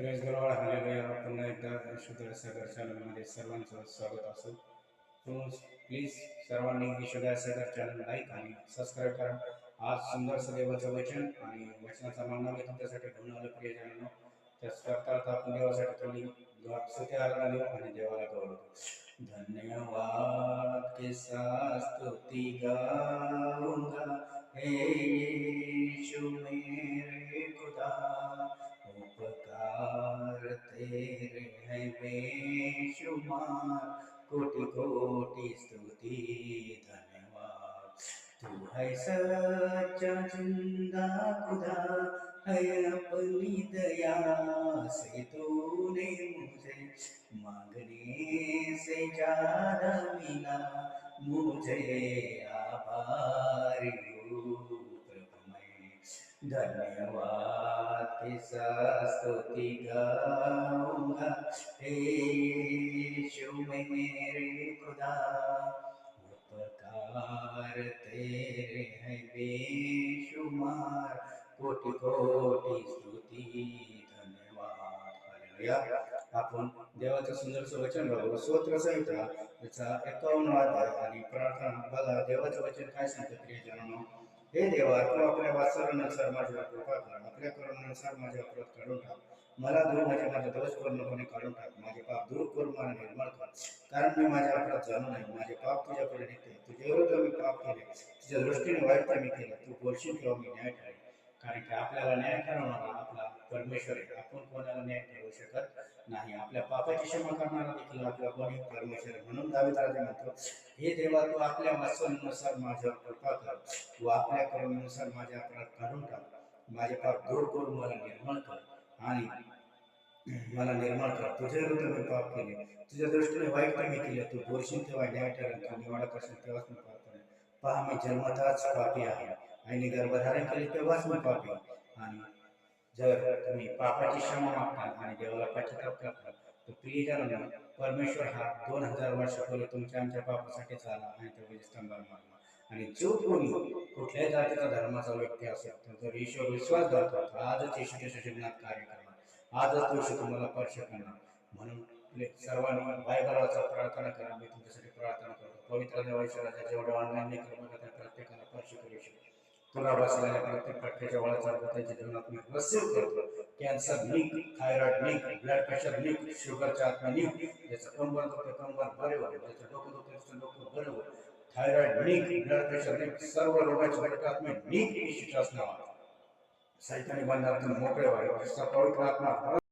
Press गलवाड hallelujah. पुन्हा एकदा यशोदा सागर चॅनलमध्ये सर्वांचं स्वागत असो. प्लीज सर्वांनी यशोदा सागर चॅनल लाईक आणि सबस्क्राईब करा. आज सुंदरसं देवाचं वचन आणि वचनाचा मानना मी तुमच्यासाठी घेऊन आलो प्रियजनांनो. त्याच करता आपण देवासाठी थोडी स्तुती आराधना देऊ आणि देवाला गौरव. धन्यवाद के साथ स्तुति गाऊंगा हे यीशु मेरे खुदा, उपकार तेरे हैं बेशुमार, कोटि कोटि स्तुति धन्यवाद। तू है सच्चा जिंदा खुदा, है अपनी दया से तूने मुझे मांगने से ज्यादा मिला, मुझे आभारी हूँ प्रभु मैं। धन्यवाद के साथ स्तुति गाऊंगा हे यीशु मेरे खुदा, उपकार तेरे हैं बेशुमार, कोटि कोटि स्तुति धन्यवाद। हालेलुया. आपण देवाचं सुंदरचं वचन बघू. स्तोत्र संहिता त्याचा 51 अध्याय आणि प्रार्थना बघा. देवाचं वचन काय सांगतं प्रियजनांनो. हे देवा, तू आपल्या वात्सल्यानुसार माझ्यावर कृपा कर, आपल्या करुणेनुसार माझे अपराध काढून टाक, मला दूर माझे दोष पूर्णपणे काढून टाक, माझे पाप दूर करून मला निर्मळ कर, कारण मी माझे अपराध जाणू नाही, माझे पाप तुझ्याकडे निघते. तुझ्या विरुद्ध मी पाप केले, तुझ्या दृष्टीने वाईट मी केले. तू बोलशील तेव्हा मी न्याय ठरेल, कारण की आपल्याला न्याय ठरवणारा आपला परमेश्वर आहे. आपण कोणाला न्याय ठरवू शकत नाही. आपल्या पापाची क्षमा करणारा देखील आपला कोणी परमेश्वर आहे. म्हणून दावीद राजा म्हणतो, हे देवा, तू आपल्या वात्सल्यानुसार माझ्यावर कृपा कर, तू आपल्या करुणेनुसार माझे अपराध काढून टाक, माझे पाप दूर करून मला निर्मळ कर आणि मला निर्मळ कर. तुझ्या विरुद्ध मी पाप केले, तुझ्या दृष्टीने वाईट मी केले. तू बोलशील तेव्हा न्याय ठरेल, तू निवडा करशील तेव्हाच मी पाप करेन. पहा, मी जन्मताच पापी आहे, आईने गर्भधारण केले तेव्हाच मी पापी. आणि जर तुम्ही पापाची क्षमा मागता आणि देवाला पश्चाताप करता, तर प्रियजनांनो, परमेश्वर हा 2000 वर्षापूर्वी तुमच्या आमच्या पापासाठी झाला आणि तो स्तंभावर मारला. आणि जो कोणी कुठल्याही जातीचा धर्माचा व्यक्ती असेल, तर जर ईश्वर विश्वास धरतो, तर आजच येशू त्याच्या जीवनात कार्य करणार, आजच तो येशू तुम्हाला स्पर्श करणार. म्हणून सर्वांनी बायबलाचा प्रार्थना करा. मी तुमच्यासाठी प्रार्थना करतो. पवित्र देवा ईश्वराच्या जेवढ्या ऑनलाईन लेकरं त्या प्रत्येकाला स्पर्श करू शकतो. तुला बसलेल्या प्रत्येक पटक्याच्या वळाचा त्यांच्या जीवनात मी रिसीव्ह करतो. कॅन्सर निघ, थायरॉइड निघ, ब्लड प्रेशर निघ, शुगरच्या आत्मा निघ, ज्याचं कंबर दुखते कंबर बरे हो, ज्याचं डोकं दुखते त्याचं डोकं बरे हो, थायरॉइड निघ, ब्लड प्रेशर निघ, सर्व रोगाची आत्मा निघ येशूच्या नावात. सैतानी बंधनातून मोकळे व्हावे. पवित्र आत्मा